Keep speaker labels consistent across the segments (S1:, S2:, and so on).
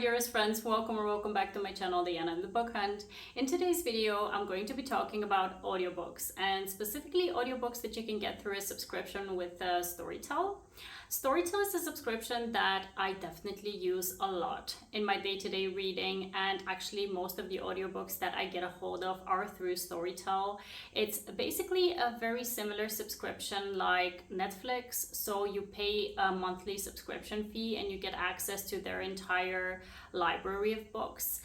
S1: dearest friends, welcome back to my channel, Diana and the Book Hunt. In today's video, I'm going to be talking about audiobooks, and specifically audiobooks that you can get through a subscription with Storytel. Storytel is a subscription that I definitely use a lot in my day-to-day reading, and actually most of the audiobooks that I get a hold of are through Storytel. It's basically a very similar subscription like Netflix, so you pay a monthly subscription fee and you get access to their entire library of books.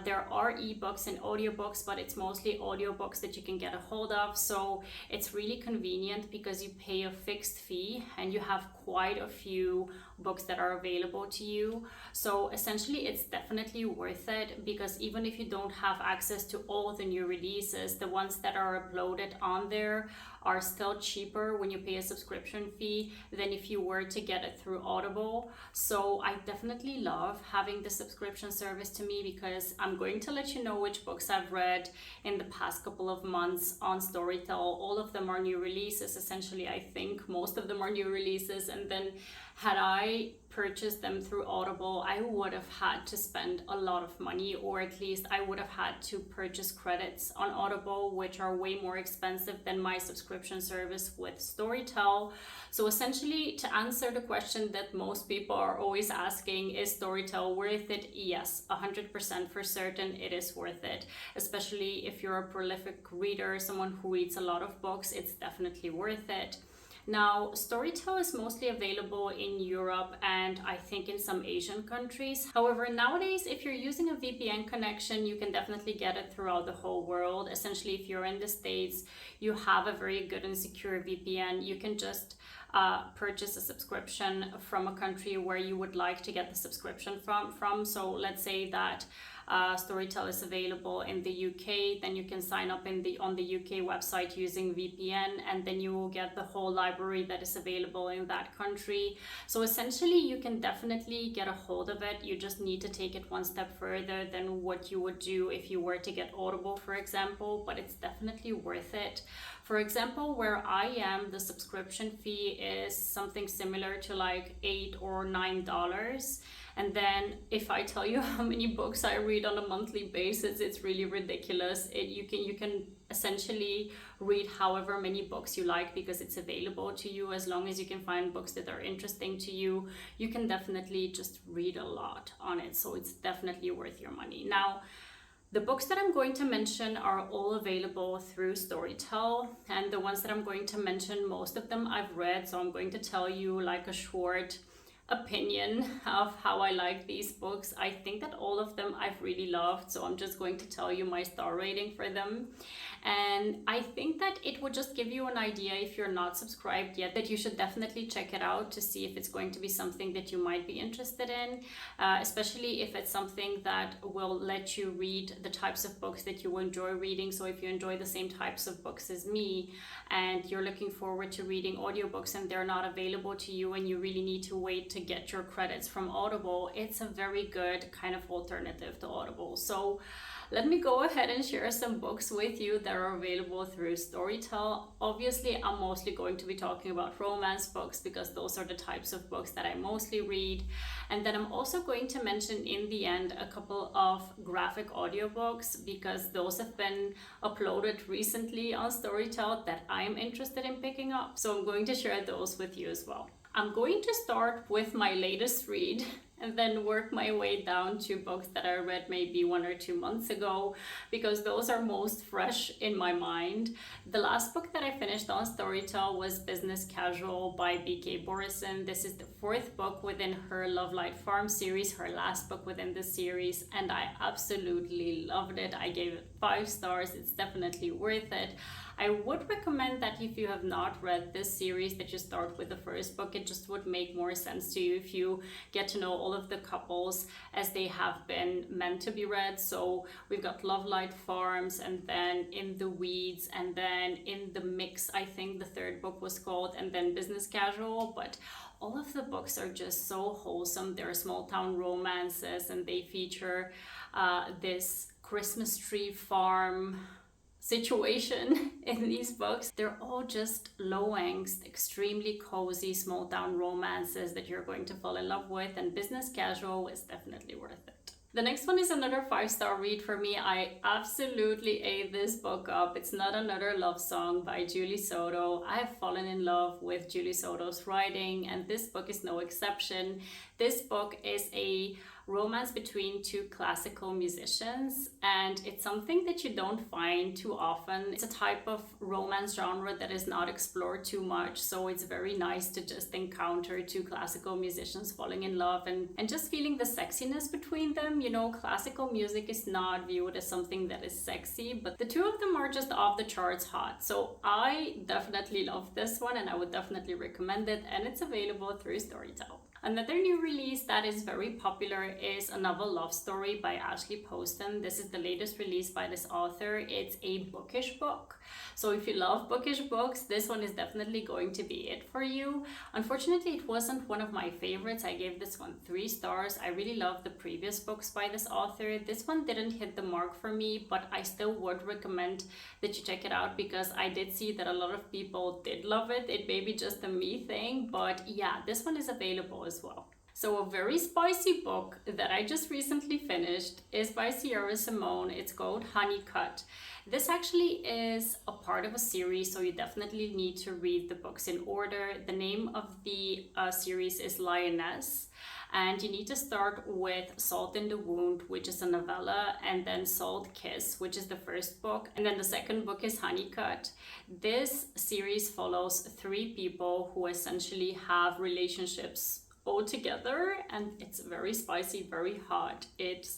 S1: There are ebooks and audiobooks, but it's mostly audiobooks that you can get a hold of, so it's really convenient because you pay a fixed fee and you have quite a few books that are available to you. So essentially it's definitely worth it, because even if you don't have access to all the new releases, the ones that are uploaded on there are still cheaper when you pay a subscription fee than if you were to get it through Audible. So I definitely love having the subscription service to me, because I'm going to let you know which books I've read in the past couple of months on Storytel. All of them are new releases. Essentially, I think most of them are new releases, and then had I purchased them through Audible, I would have had to spend a lot of money, or at least I would have had to purchase credits on Audible, which are way more expensive than my subscription service with Storytel. So essentially, to answer the question that most people are always asking, is Storytel worth it? Yes, 100% for certain it is worth it. Especially if you're a prolific reader, someone who reads a lot of books, it's definitely worth it. Now, Storytel is mostly available in Europe and I think in some Asian countries. However, nowadays, if you're using a VPN connection, you can definitely get it throughout the whole world. Essentially, if you're in the States, you have a very good and secure VPN. You can just purchase a subscription from a country where you would like to get the subscription from. So let's say that Storytel is available in the UK, then you can sign up on the UK website using VPN, and then you will get the whole library that is available in that country. So essentially, you can definitely get a hold of it. You just need to take it one step further than what you would do if you were to get Audible, for example, but it's definitely worth it. For example, where I am, the subscription fee is something similar to like $8 or $9. And then if I tell you how many books I read on a monthly basis, it's really ridiculous. You can essentially read however many books you like, because it's available to you. As long as you can find books that are interesting to you, you can definitely just read a lot on it. So it's definitely worth your money. Now, the books that I'm going to mention are all available through Storytel, and the ones that I'm going to mention, most of them I've read, so I'm going to tell you like a short opinion of how I like these books. I think that all of them I've really loved, so I'm just going to tell you my star rating for them. And I think that it would just give you an idea, if you're not subscribed yet, that you should definitely check it out to see if it's going to be something that you might be interested in, especially if it's something that will let you read the types of books that you enjoy reading. So if you enjoy the same types of books as me and you're looking forward to reading audiobooks and they're not available to you and you really need to wait to get your credits from Audible, it's a very good kind of alternative to Audible. So let me go ahead and share some books with you that are available through Storytel. Obviously, I'm mostly going to be talking about romance books, because those are the types of books that I mostly read. And then I'm also going to mention in the end a couple of graphic audiobooks, because those have been uploaded recently on Storytel that I'm interested in picking up. So I'm going to share those with you as well. I'm going to start with my latest read and then work my way down to books that I read maybe 1 or 2 months ago, because those are most fresh in my mind. The last book that I finished on Storytel was Business Casual by B.K. Borison. This is the 4th book within her Love Light Farm series, her last book within the series, and I absolutely loved it. I gave it 5 stars. It's definitely worth it. I would recommend that if you have not read this series, that you start with the first book. It just would make more sense to you if you get to know all of the couples as they have been meant to be read. So we've got Love Light Farms, and then In the Weeds, and then In the Mix, I think the 3rd book was called, and then Business Casual. But all of the books are just so wholesome. They're small town romances, and they feature this Christmas tree farm situation in these books. They're all just low angst, extremely cozy small town romances that you're going to fall in love with, and Business Casual is definitely worth it. The next one is another 5-star read for me. I absolutely ate this book up. It's not another love song by Julie Soto. I have fallen in love with Julie Soto's writing, and this book is no exception. This book is a romance between two classical musicians, and it's something that you don't find too often. It's a type of romance genre that is not explored too much, so it's very nice to just encounter two classical musicians falling in love and just feeling the sexiness between them. You know, classical music is not viewed as something that is sexy, but the two of them are just off the charts hot. So I definitely love this one, and I would definitely recommend it, and it's available through Storytel. Another new release that is very popular is a novel love story by Ashley Poston. This is the latest release by this author. It's a bookish book. So if you love bookish books, this one is definitely going to be it for you. Unfortunately, it wasn't one of my favorites. I gave this one 3 stars. I really love the previous books by this author. This one didn't hit the mark for me, but I still would recommend that you check it out because I did see that a lot of people did love it. It may be just a me thing, but yeah, this one is available as well. So a very spicy book that I just recently finished is by Sierra Simone. It's called Honeycut. This actually is a part of a series, so you definitely need to read the books in order. The name of the series is Lioness, and you need to start with Salt in the Wound, which is a novella, and then Salt Kiss, which is the first book, and then the second book is Honeycut. This series follows 3 people who essentially have relationships all together, and it's very spicy, very hot. It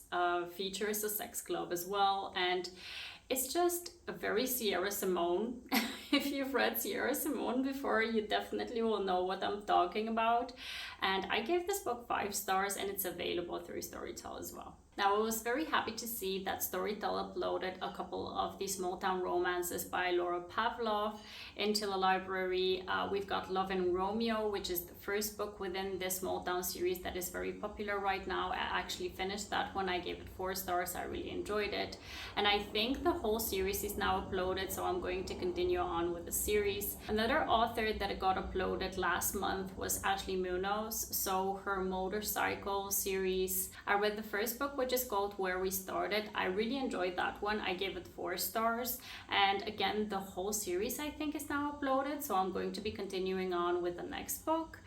S1: features a sex club as well, and it's just a very Sierra Simone. If you've read Sierra Simone before, you definitely will know what I'm talking about. And I gave this book 5 stars, and it's available through Storytel as well. Now, I was very happy to see that Storytel uploaded a couple of these small town romances by Laura Pavlov into the library. We've got Love and Romeo, which is the first book within this small town series that is very popular right now. I actually finished that one. I gave it 4 stars. I really enjoyed it. And I think the whole series is now uploaded, so I'm going to continue on with the series. Another author that got uploaded last month was Ashley Munoz. So her motorcycle series, I read the first book, which is called Where We Started. I really enjoyed that one. I gave it 4 stars. And again, the whole series I think is now uploaded, so I'm going to be continuing on with the next book.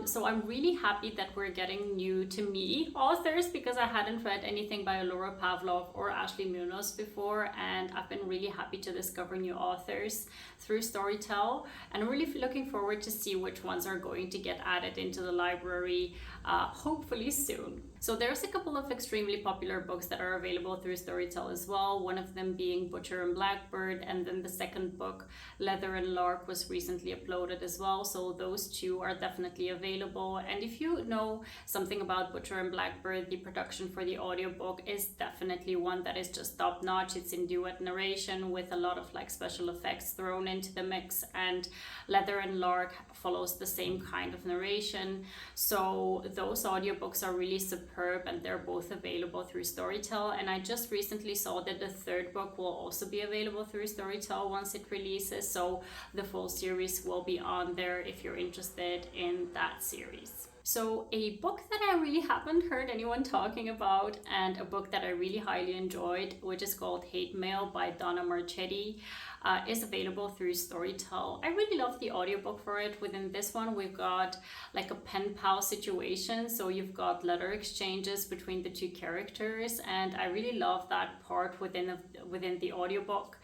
S1: So I'm really happy that we're getting new to me authors because I hadn't read anything by Laura Pavlov or Ashley Munoz before, and I've been really happy to discover new authors through Storytel, and I'm really looking forward to see which ones are going to get added into the library hopefully soon. So there's a couple of extremely popular books that are available through Storytel as well, one of them being Butcher and Blackbird, and then the second book, Leather and Lark, was recently uploaded as well, so those 2 are definitely available. And if you know something about Butcher and Blackbird, the production for the audiobook is definitely one that is just top notch. It's in duet narration with a lot of like special effects thrown into the mix, and Leather and Lark follows the same kind of narration. So those audiobooks are really superb, and they're both available through Storytel. And I just recently saw that the third book will also be available through Storytel once it releases, so the full series will be on there if you're interested in that series. So a book that I really haven't heard anyone talking about, and a book that I really highly enjoyed, which is called Hate Mail by Donna Marchetti, is available through Storytel. I really love the audiobook for it. Within this one, we've got like a pen pal situation. So you've got letter exchanges between the 2 characters, and I really love that part within the audiobook.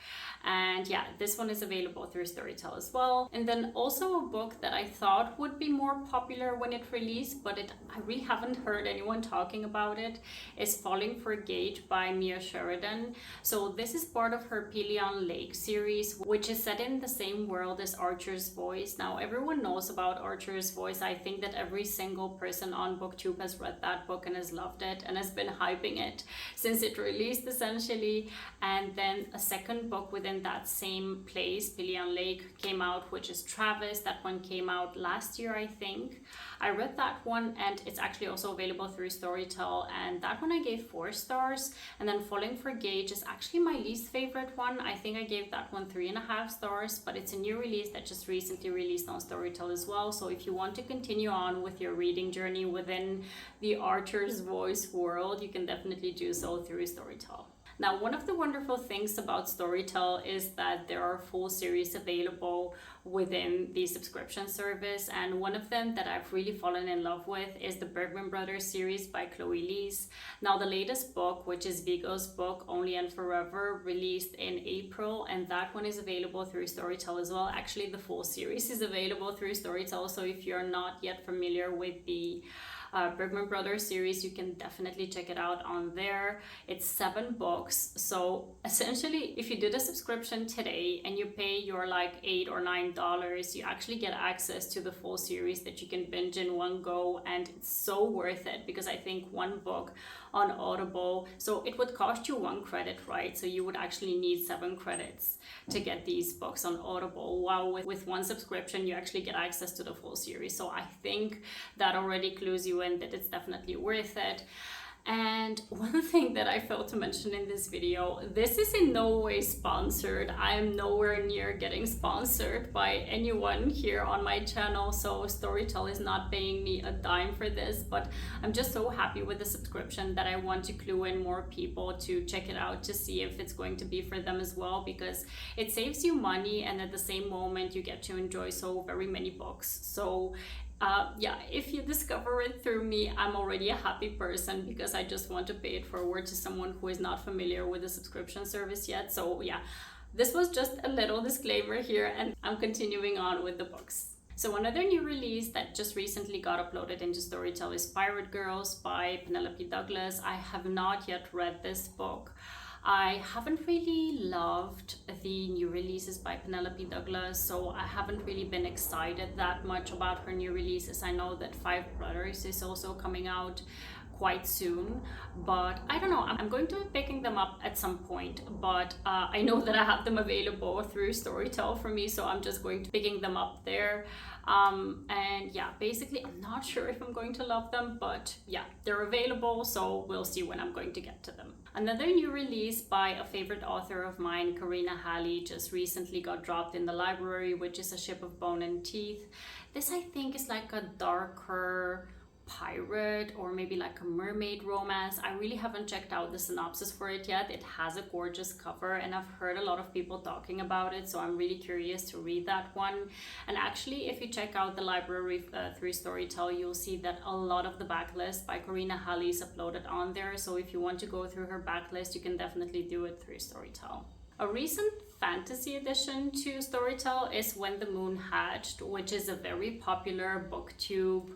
S1: And yeah, this one is available through Storytel as well. And then also a book that I thought would be more popular when it released, but I really haven't heard anyone talking about it, is Falling for Gage by Mia Sheridan. So this is part of her Pelion Lake series, which is set in the same world as Archer's Voice. Now, everyone knows about Archer's Voice. I think that every single person on BookTube has read that book and has loved it and has been hyping it since it released essentially. And then a second book within that same place, Pelion Lake, came out, which is Travis. That one came out last year, I think. I read that one, and it's actually also available through Storytel, and that one I gave 4 stars. And then Falling for Gage is actually my least favorite one. I think I gave that one 3.5 stars, but it's a new release that just recently released on Storytel as well. So if you want to continue on with your reading journey within the Archer's Voice world, you can definitely do so through Storytel. Now, one of the wonderful things about Storytel is that there are full series available within the subscription service, and one of them that I've really fallen in love with is the Bergman Brothers series by Chloe Lees. Now, the latest book, which is Viggo's book Only and Forever, released in April, and that one is available through Storytel as well. Actually, the full series is available through Storytel, so if you're not yet familiar with the Bergman Brothers series, you can definitely check it out on there. It's 7 books, so essentially if you did a subscription today and you pay your like $8 or $9, you actually get access to the full series that you can binge in one go, and it's so worth it because I think one book on Audible, so it would cost you 1 credit, right? So you would actually need 7 credits to get these books on Audible, while with one subscription you actually get access to the full series. So I think that already clues you in that it's definitely worth it. And one thing that I failed to mention in this video, this is in no way sponsored. I am nowhere near getting sponsored by anyone here on my channel, so Storytel is not paying me a dime for this, but I'm just so happy with the subscription that I want to clue in more people to check it out to see if it's going to be for them as well, because it saves you money and at the same moment you get to enjoy so very many books. So yeah, if you discover it through me, I'm already a happy person because I just want to pay it forward to someone who is not familiar with the subscription service yet. So yeah, this was just a little disclaimer here, and I'm continuing on with the books. So another new release that just recently got uploaded into Storytel is Pirate Girls by Penelope Douglas. I have not yet read this book. I haven't really loved the new releases by Penelope Douglas, so I haven't really been excited that much about her new releases. I know that Five Brothers is also coming out quite soon, but I don't know, I'm going to be picking them up at some point, but I know that I have them available through Storytel for me, so I'm just going to be picking them up there. And yeah, basically I'm not sure if I'm going to love them, but yeah, they're available, so we'll see when I'm going to get to them. Another new release by a favorite author of mine, Karina Halley, just recently got dropped in the library, which is A Ship of Bone and Teeth. This I think is like a darker pirate or maybe like a mermaid romance. I really haven't checked out the synopsis for it yet. It has a gorgeous cover and I've heard a lot of people talking about it, so I'm really curious to read that one. And actually, if you check out the library through Storytel, you'll see that a lot of the backlist by Karina Halley is uploaded on there, so if you want to go through her backlist, you can definitely do it through Storytel. A recent fantasy addition to Storytel is When the Moon Hatched, which is a very popular booktube,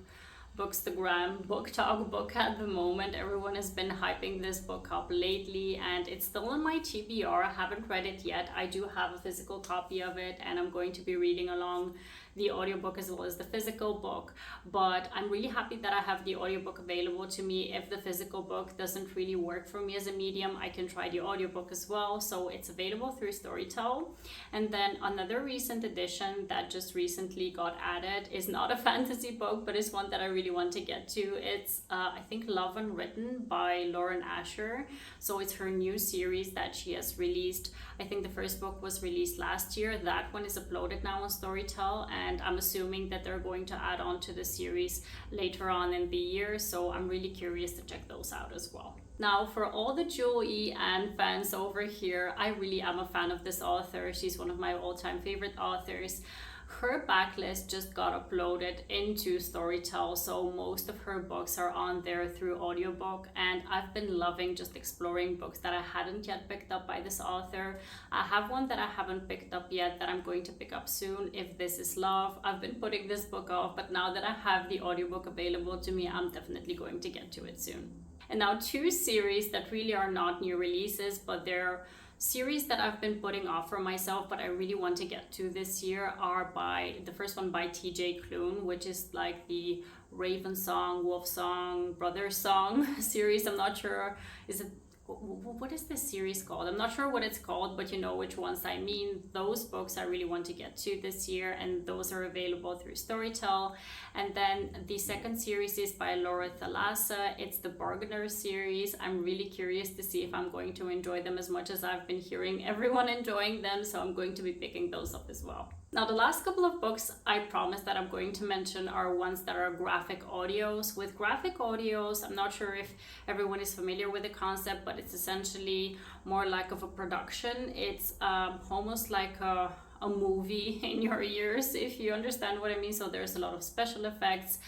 S1: Bookstagram, book talk book at the moment. Everyone has been hyping this book up lately, and it's still on my TBR. I haven't read it yet. I do have a physical copy of it, and I'm going to be reading along the audiobook as well as the physical book, but I'm really happy that I have the audiobook available to me. If the physical book doesn't really work for me as a medium, I can try the audiobook as well, so it's available through Storytel. And then another recent addition that just recently got added is not a fantasy book, but is one that I really want to get to. It's I think Love Unwritten by Lauren Asher. So it's her new series that she has released. I think the first book was released last year. That one is uploaded now on Storytel, and I'm assuming that they're going to add on to the series later on in the year, so I'm really curious to check those out as well. Now, for all the Jewel E. Ann fans over here, I really am a fan of this author. She's one of my all-time favorite authors. Her backlist just got uploaded into Storytel, so most of her books are on there through audiobook, and I've been loving just exploring books that I hadn't yet picked up by this author. I have one that I haven't picked up yet that I'm going to pick up soon, If This Is Love. I've been putting this book off, but now that I have the audiobook available to me, I'm definitely going to get to it soon. And now 2 series that really are not new releases, but they're series that I've been putting off for myself, but I really want to get to this year, are by the first one by TJ Klune, which is like the Raven Song, Wolf Song, Brother Song series. I'm not sure, is it what is this series called? I'm not sure what it's called, but you know which ones I mean. Those books I really want to get to this year, and those are available through Storytel. And then the second series is by Laura Thalassa. It's the Bargainer series. I'm really curious to see if I'm going to enjoy them as much as I've been hearing everyone enjoying them, so I'm going to be picking those up as well. Now, the last couple of books I promise that I'm going to mention are ones that are graphic audios. With graphic audios, I'm not sure if everyone is familiar with the concept, but it's essentially more like of a production. It's almost like a movie in your ears, if you understand what I mean. So there's a lot of special effects.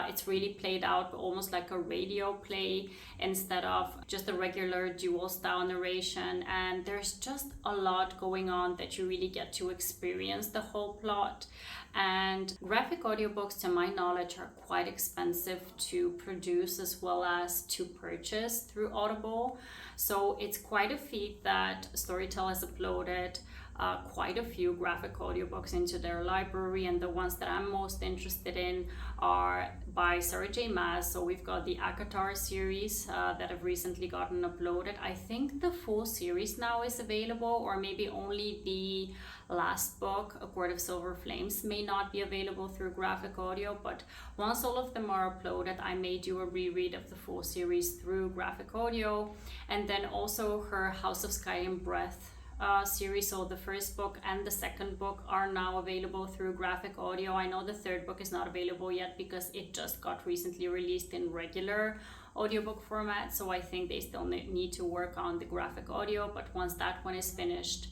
S1: It's really played out almost like a radio play instead of just a regular dual style narration, and there's just a lot going on that you really get to experience the whole plot. And graphic audiobooks, to my knowledge, are quite expensive to produce as well as to purchase through Audible. So it's quite a feat that Storytel has uploaded quite a few graphic audiobooks into their library, and the ones that I'm most interested in are by Sarah J. Maas. So we've got the Akatar series that have recently gotten uploaded. I think the full series now is available, or maybe only the last book, A Court of Silver Flames, may not be available through graphic audio, but once all of them are uploaded, I may do a reread of the full series through graphic audio. And then also her House of Sky and Breath series. So the first book and the second book are now available through graphic audio. I know the third book is not available yet because it just got recently released in regular audiobook format, so I think they still need to work on the graphic audio, but once that one is finished,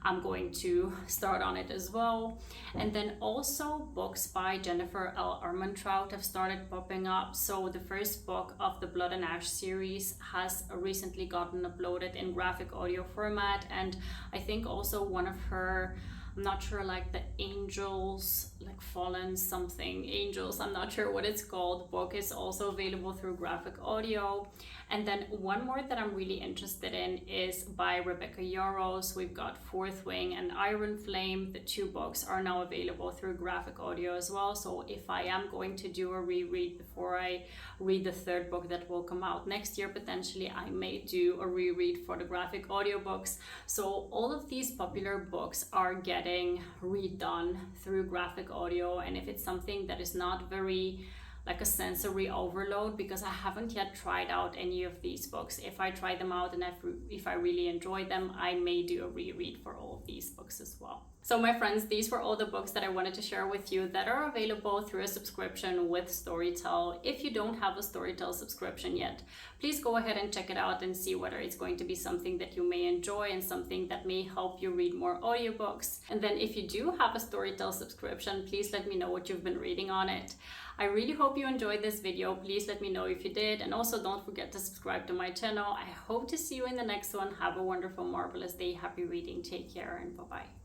S1: I'm going to start on it as well. And then also books by Jennifer L. Armentrout have started popping up. So the first book of the Blood and Ash series has recently gotten uploaded in graphic audio format, and I think also one of her, I'm not sure, like the Angels, like Fallen something, Angels, I'm not sure what it's called, book is also available through graphic audio. And then one more that I'm really interested in is by Rebecca Yarros. We've got Fourth Wing and Iron Flame. The two books are now available through graphic audio as well. So if I am going to do a reread before I read the third book that will come out next year, potentially, I may do a reread for the graphic audio books. So all of these popular books are getting redone through graphic audio. And if it's something that is not very like a sensory overload, because I haven't yet tried out any of these books. If I try them out and if I really enjoy them, I may do a reread for all of these books as well. So my friends, these were all the books that I wanted to share with you that are available through a subscription with Storytel. If you don't have a Storytel subscription yet, please go ahead and check it out and see whether it's going to be something that you may enjoy and something that may help you read more audiobooks. And then if you do have a Storytel subscription, please let me know what you've been reading on it. I really hope you enjoyed this video. Please let me know if you did, and also don't forget to subscribe to my channel. I hope to see you in the next one. Have a wonderful, marvelous day. Happy reading. Take care, and bye-bye.